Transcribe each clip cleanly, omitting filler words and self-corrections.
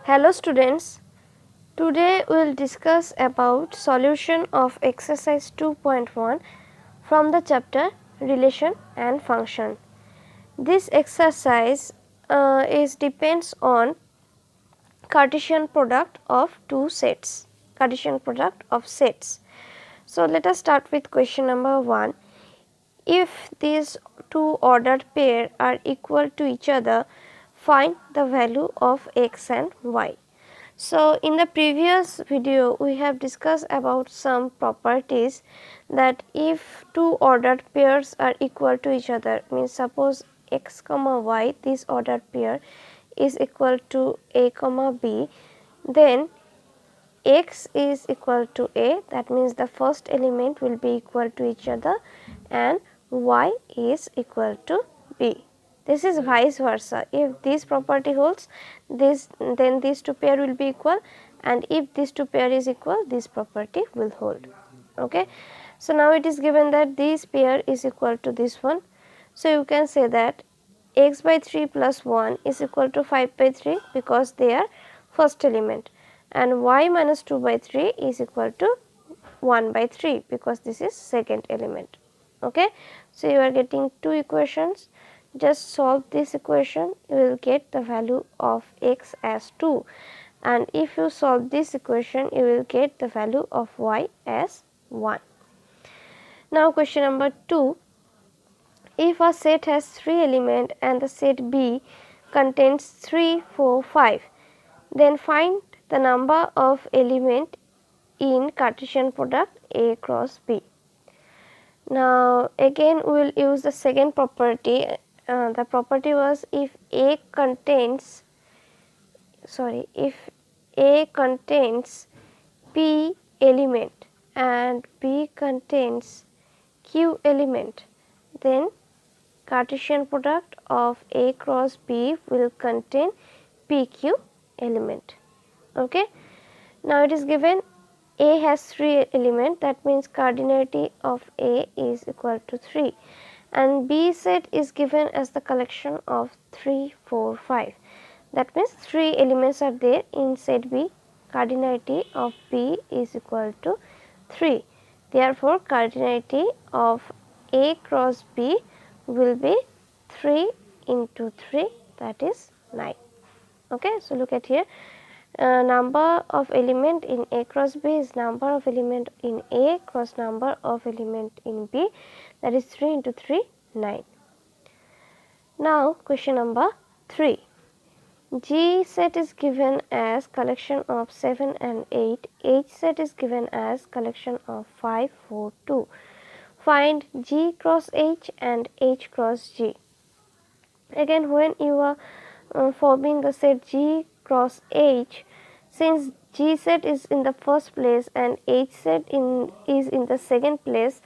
Hello students, today we will discuss about solution of exercise 2.1 from the chapter relation and function. This exercise is depends on Cartesian product of two sets, Cartesian product of sets. So let us start with question number 1. If these two ordered pair are equal to each other, find the value of x and y. So, in the previous video we have discussed about some properties that if two ordered pairs are equal to each other, means suppose x comma y, this ordered pair is equal to a comma b, then x is equal to a, that means the first element will be equal to each other, and y is equal to b. This is vice versa. If this property holds, then these two pair will be equal, and if these two pair is equal, this property will hold. Okay. So now it is given that this pair is equal to this one. So you can say that x by 3 plus 1 is equal to 5 by 3 because they are first element, and y minus 2 by 3 is equal to 1 by 3 because this is second element. Okay. So you are getting two equations. Just solve this equation, you will get the value of x as 2, and if you solve this equation, you will get the value of y as 1. Now question number 2. If a set has 3 elements and the set B contains 3, 4, 5, then find the number of element in Cartesian product A cross B. Now again we will use the second property. The property was if A contains P element and B contains Q element, then Cartesian product of A cross B will contain PQ element. Okay. Now it is given A has 3 element, that means cardinality of A is equal to 3, and B set is given as the collection of 3, 4, 5. That means 3 elements are there in set B. Cardinality of B is equal to 3. Therefore, cardinality of A cross B will be 3 into 3, that is 9. Okay. So look at here. Number of element in A cross B is number of element in A cross number of element in B, that is 3 into 3, 9. Now question number 3. G set is given as collection of 7 and 8, H set is given as collection of 5, 4, 2. Find G cross H and H cross G. Again, when you are forming the set G cross H, since G set is in the first place and H set is in the second place,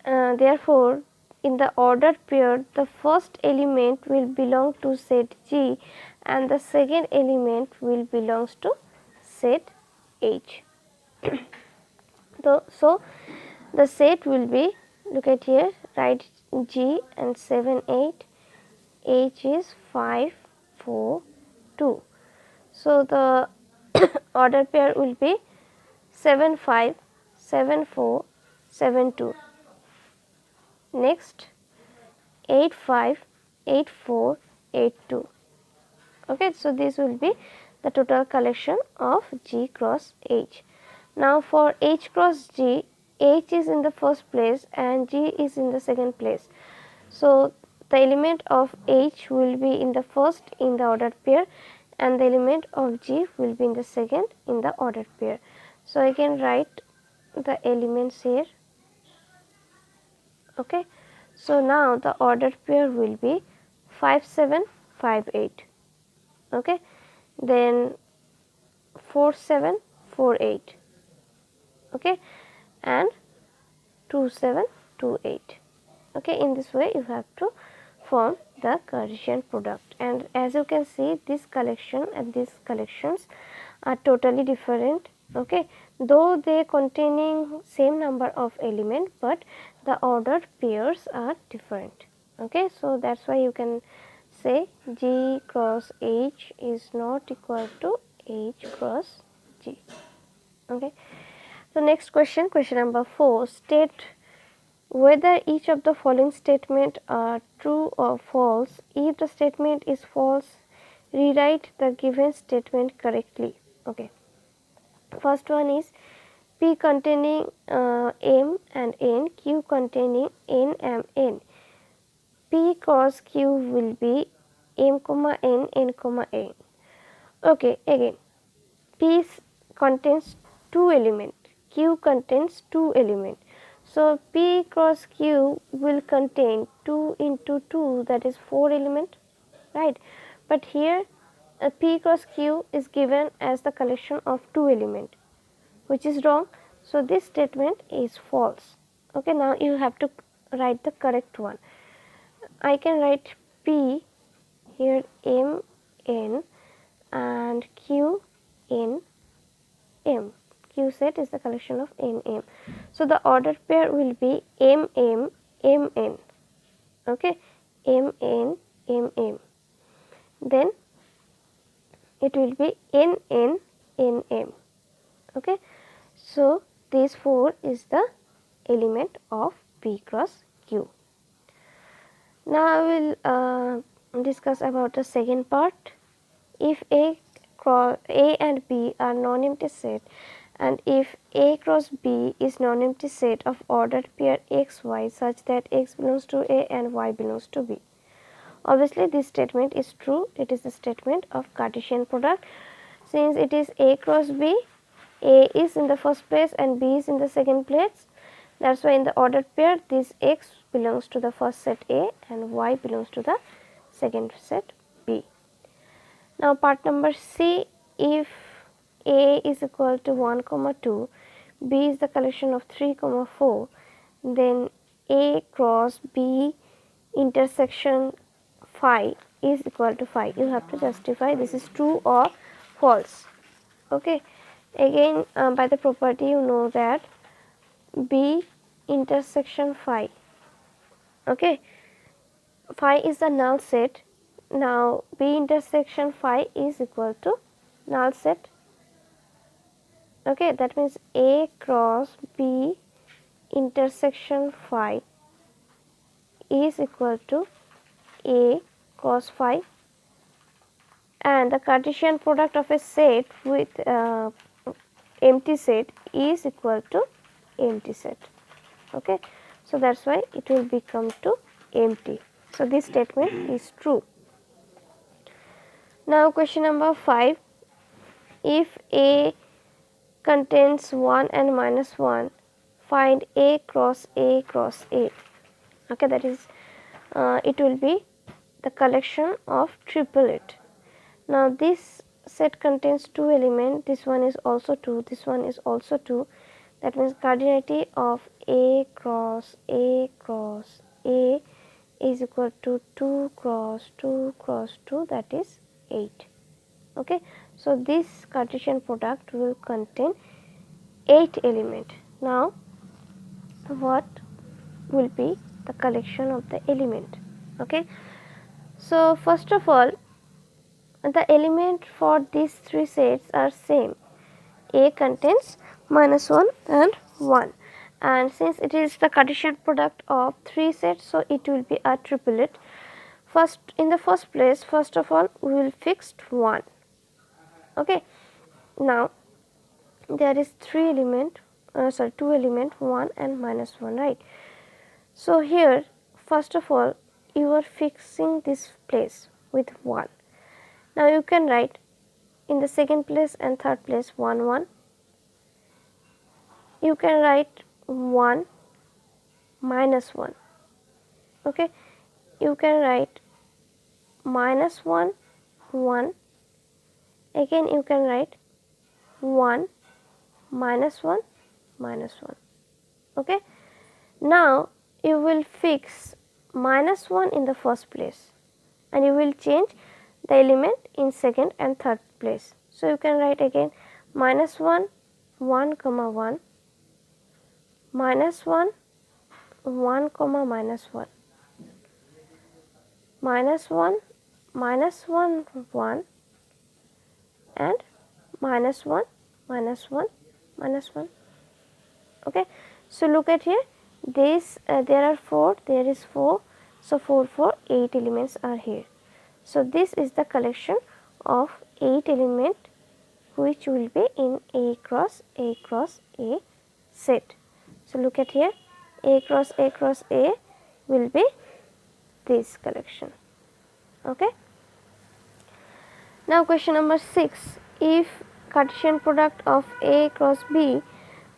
therefore in the ordered pair the first element will belong to set G and the second element will belongs to set H. So the set will be, look at here, write G and 7, 8, H is 5, 4, 2. So the order pair will be 7, 5, 7, 4, 7, 2. Next 8, 5, 8, 4, 8, 2. Okay, so this will be the total collection of G cross H. Now for H cross G, H is in the first place and G is in the second place. So the element of H will be in the first in the ordered pair and the element of G will be in the second in the ordered pair. So I can write the elements here. Okay. So now the ordered pair will be 5, 7, 5, 8. Okay. Then 4, 7, 4, 8. Okay. And 2, 7, 2, 8. Okay. In this way you have to form the Cartesian product, and as you can see this collection and these collections are totally different. Okay. Though they containing same number of element, but the ordered pairs are different. Okay. So that's why you can say G cross H is not equal to H cross G. Okay. So next question, question number 4, state whether each of the following statement are true or false. If the statement is false, rewrite the given statement correctly. Okay. First one is P containing M and N, Q containing N and N. P cross Q will be M comma N, N comma N. Okay, again P contains 2 elements, Q contains 2 elements. So P cross Q will contain 2 into 2, that is 4 element, right. But here P cross Q is given as the collection of 2 element, which is wrong. So this statement is false. Okay, now you have to write the correct one. I can write P here M N and Q N M. Q set is the collection of N M. So the ordered pair will be M M M N. Okay, M N M M. Then it will be N N N M. Okay, so these 4 is the element of P cross Q. Now I will discuss about the second part. If A and B are non-empty set, and if A cross B is non-empty set of ordered pair x y such that x belongs to A and y belongs to B. Obviously this statement is true. It is the statement of Cartesian product. Since it is A cross B, A is in the first place and B is in the second place. That is why in the ordered pair this x belongs to the first set A and y belongs to the second set B. Now part number C, if A is equal to 1 comma 2, B is the collection of 3 comma 4, then A cross B intersection phi is equal to phi. You have to justify this is true or false. Okay. Again by the property you know that B intersection phi. Okay. Phi is the null set. Now B intersection phi is equal to null set. Okay, that means A cross B intersection phi is equal to A cross phi, and the Cartesian product of a set with empty set is equal to empty set. Okay, so that is why it will become to empty. So this statement is true. Now question number 5, if A contains 1 and minus 1, find A cross A cross A. Okay, that is it will be the collection of triplet. Now this set contains 2 elements, this one is also 2, this one is also 2, that means cardinality of A cross A cross A is equal to 2 cross 2 cross 2, that is 8. Okay. So this Cartesian product will contain 8 elements. Now what will be the collection of the element? Okay. So first of all, the element for these 3 sets are same. A contains minus 1 and 1, and since it is the Cartesian product of 3 sets, so it will be a triplet. First, in the first place, first of all we will fix 1. Okay. Now there is 2 element 1 and minus 1, right. So here first of all you are fixing this place with 1. Now you can write in the second place and third place 1 1. You can write 1 minus 1. Okay. You can write minus 1 1. Again you can write 1 minus 1 minus 1. Okay. Now you will fix minus 1 in the first place and you will change the element in second and third place. So you can write again minus 1 1 comma 1 minus 1 1 comma minus 1 minus 1 minus 1 1 and minus 1, minus 1, minus 1. Okay. So, look at here, this there are 4, there is 4. So, 4, 4, 8 elements are here. So, this is the collection of 8 element which will be in A cross A cross A set. So, look at here, A cross A cross A will be this collection. Okay. Now, question number 6, if Cartesian product of A cross B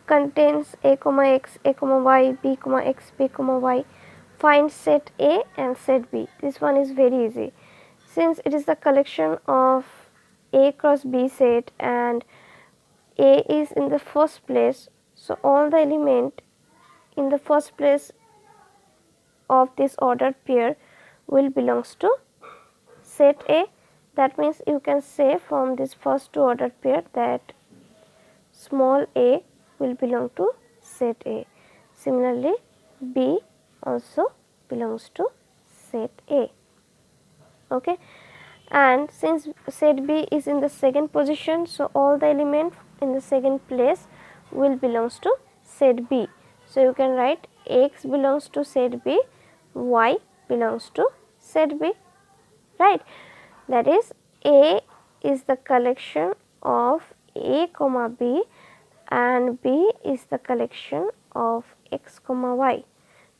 contains A comma x, A comma y, B comma x, B comma y, find set A and set B. This one is very easy, since it is the collection of A cross B set and A is in the first place. So, all the element in the first place of this ordered pair will belongs to set A. That means you can say from this first two ordered pair that small a will belong to set A. Similarly, B also belongs to set A. Okay. And since set B is in the second position, so all the elements in the second place will belongs to set B. So, you can write x belongs to set B, y belongs to set B, right. That is, A is the collection of A comma B and B is the collection of x comma y.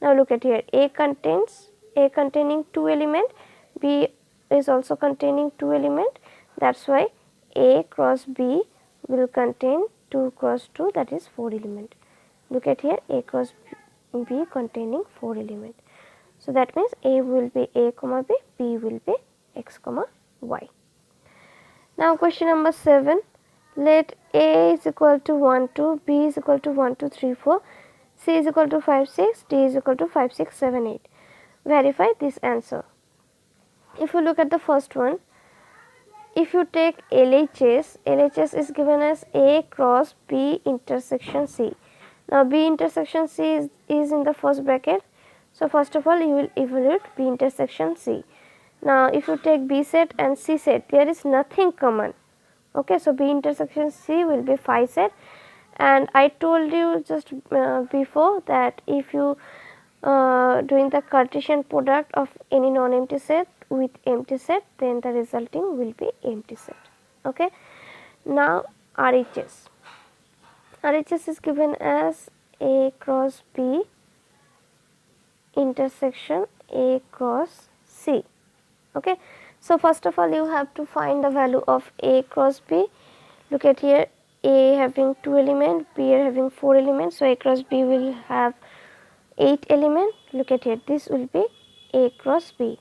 Now, look at here, A containing 2 element, B is also containing 2 element. That is why A cross B will contain 2 cross 2, that is 4 element. Look at here, A cross B containing 4 element. So, that means A will be A comma B, B will be x comma y. Now, question number 7, let A is equal to 1 2, B is equal to 1 2 3 4, C is equal to 5 6, D is equal to 5 6 7 8. Verify this answer. If you look at the first one, if you take LHS is given as A cross B intersection C. Now, B intersection C is in the first bracket. So, first of all you will evaluate B intersection C. Now, if you take B set and C set, there is nothing common. Okay, so, B intersection C will be phi set, and I told you just before that if you doing the Cartesian product of any non-empty set with empty set, then the resulting will be empty set. Okay. Now, RHS is given as A cross B intersection A cross C. Okay. So, first of all you have to find the value of A cross B. Look at here, A having 2 elements, B having 4 elements. So, A cross B will have 8 element. Look at here, this will be A cross B,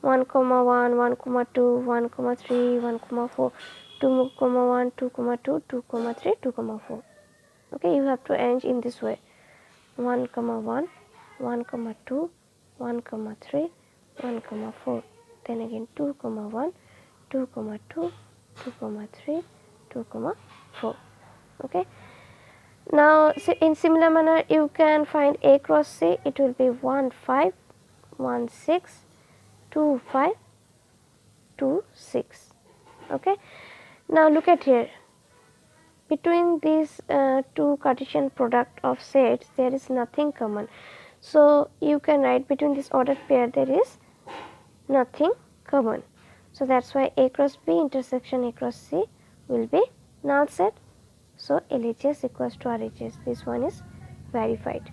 1 comma 1, 1 comma 2, 1 comma 3, 1 comma 4, 2 comma 1, 2 comma 2, 2 comma 3, 2 comma 4. Okay, you have to arrange in this way, 1 comma 1, 1 comma 2, 1 comma 3, 1 comma 4, then again 2 comma 1, 2 comma 2, 2 comma 3, 2 comma 4. Okay. Now, in similar manner you can find A cross C, it will be 1 5, 1 6, 2 5, 2 6. Okay. Now, look at here, between these two Cartesian product of sets there is nothing common. So, you can write between this ordered pair there is nothing common. So, that is why A cross B intersection A cross C will be null set. So, LHS equals to RHS, this one is verified.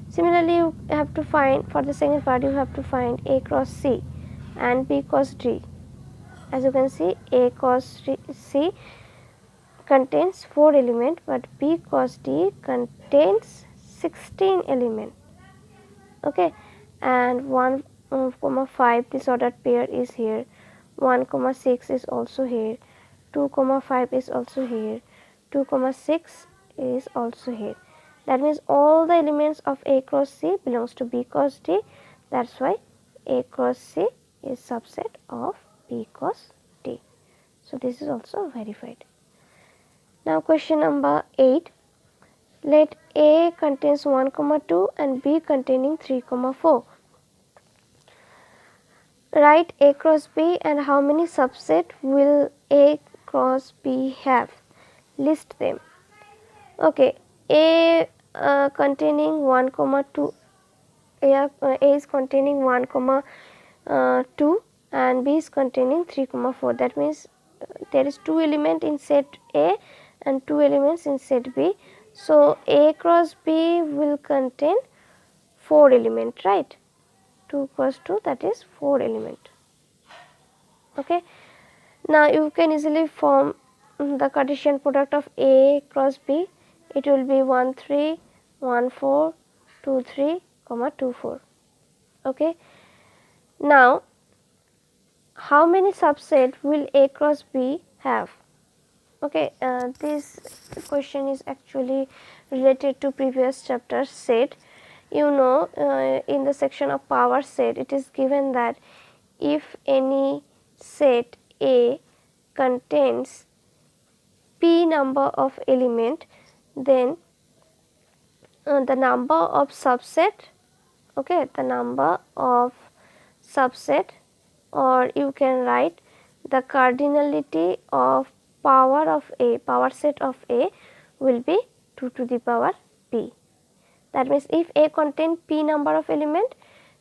Similarly, you have to find, for the second part you have to find A cross C and B cross D. As you can see, A cross C contains 4 elements, but B cross D contains 16 elements. Okay. And 1 comma 5, this ordered pair is here, 1 comma 6 is also here, 2 comma 5 is also here, 2 comma 6 is also here. That means all the elements of A cross C belongs to B cross D. That is why A cross C is subset of B cross D. So, this is also verified. Now, question number 8. Let A contains 1 comma 2 and B containing 3 comma 4. Write A cross B and how many subset will A cross B have? List them. Okay, A containing 1 comma 2, A is containing 1 comma 2 and B is containing 3 comma 4. That means there is 2 element in set A and 2 elements in set B. So, A cross B will contain 4 element, right? 2 cross 2, that is 4 element. Okay. Now, you can easily form the Cartesian product of A cross B. It will be 1 3, 1 4, 2 3, comma 2 4. Okay. Now, how many subset will A cross B have? Okay, this question is actually related to previous chapter set. You know, in the section of power set, it is given that if any set A contains p number of element, then the number of subset, okay, the number of subset, or you can write the cardinality of power of A, power set of A will be 2 to the power p. That means, if A contain p number of element,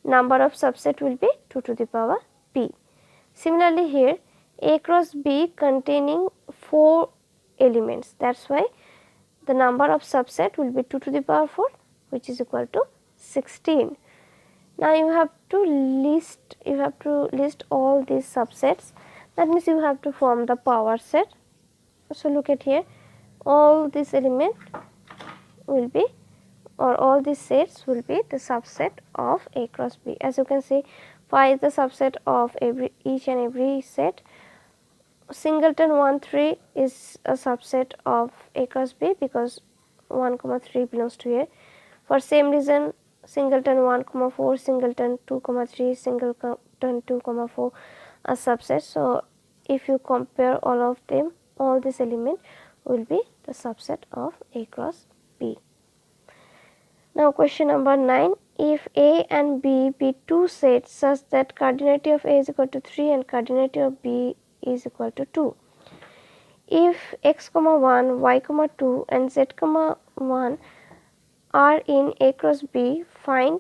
number of subset will be 2 to the power p. Similarly, here A cross B containing 4 elements, that is why the number of subset will be 2 to the power 4, which is equal to 16. Now, you have to list all these subsets. That means, you have to form the power set. So, look at here, all these element will be, or all these sets will be the subset of A cross B. As you can see, phi is the subset of each and every set. Singleton 1 3 is a subset of A cross B, because 1 comma 3 belongs to A. For same reason, singleton 1 comma 4, singleton 2 comma 3, singleton 2 comma 4 are subsets. So, if you compare all of them, all this element will be the subset of A cross B. Now, question number 9. If A and B be two sets such that cardinality of A is equal to 3 and cardinality of B is equal to 2. If x comma 1, y comma 2 and z comma 1 are in A cross B, find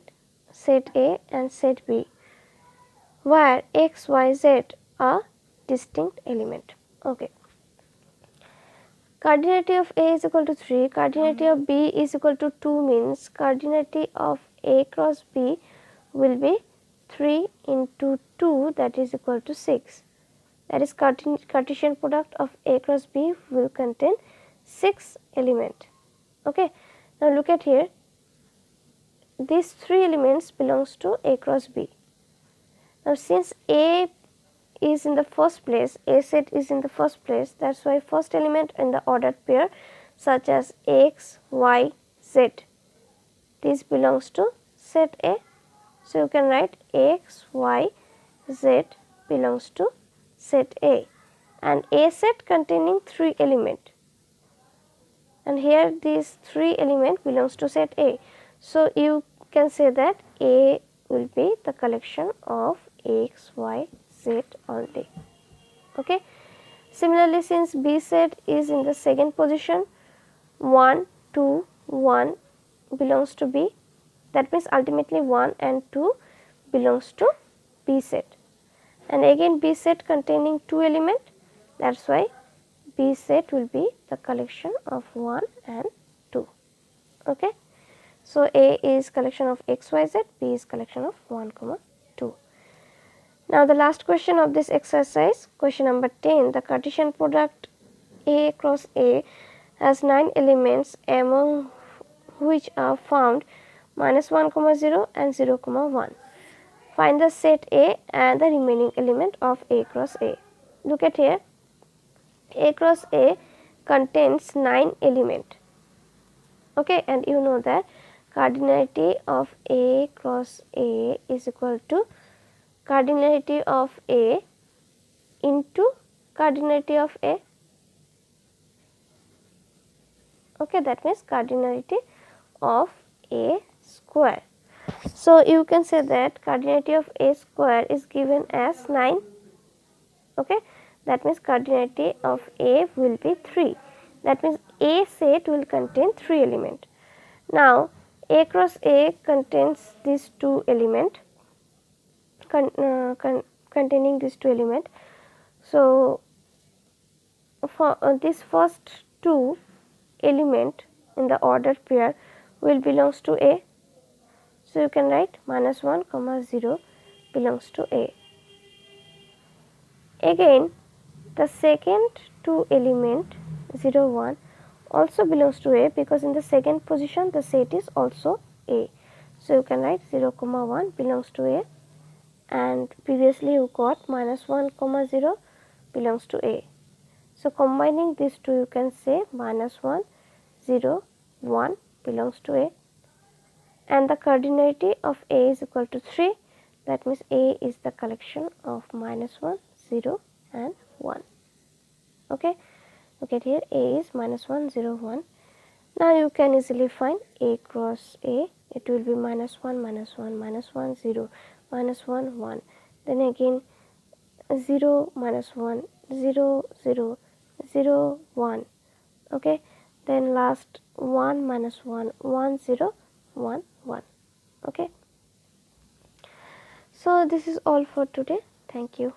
set A and set B, where x, y, z are distinct element. Okay. Cardinality of A is equal to 3, cardinality of B is equal to 2 means cardinality of A cross B will be 3 into 2, that is equal to 6. That is, Cartesian product of A cross B will contain 6 element. Okay. Now, look at here, these 3 elements belongs to A cross B. Now, since A is in the first place, A set is in the first place, that is why first element in the ordered pair such as x, y, z, this belongs to set A. So, you can write x, y, z belongs to set A, and A set containing 3 element, and here these 3 element belongs to set A. So, you can say that A will be the collection of x, y, z only. Okay. Similarly, since B set is in the second position, 1, 2, 1 belongs to B, that means ultimately 1 and 2 belongs to B set. And again B set containing 2 element, that is why B set will be the collection of 1 and 2. Okay. So, A is collection of x, y, z, B is collection of 1, 2. Now, the last question of this exercise, question number 10, the Cartesian product A cross A has 9 elements, among which are found -1, 0 and 0, 1. Find the set A and the remaining element of A cross A. Look at here, A cross A contains 9 element. Okay, and you know that cardinality of A cross A is equal to cardinality of A into cardinality of A. Okay, that means cardinality of A square. So, you can say that cardinality of A square is given as 9. Okay. that means cardinality of A will be 3. That means A set will contain 3 elements. Now A cross A contains these 2 elements, containing these 2 elements. So for this first 2 element in the ordered pair will belongs to A. So you can write -1, 0 belongs to A. Again the second 2 element 0, 1 also belongs to A, because in the second position the set is also A. So you can write 0, 1 belongs to A, and previously you got -1, 0 belongs to A. So combining these two you can say -1, 0, 1 belongs to A, and the cardinality of A is equal to 3. That means A is the collection of -1, 0 and 1. Okay. Look at here, A is -1, 0, 1. Now you can easily find A cross A. It will be -1, -1, -1, 0, -1, 1. Then again 0, -1, 0, 0, 0, 1. Okay. Then last 1, -1, 1, 0, 1, 1. Okay. So this is all for today. Thank you.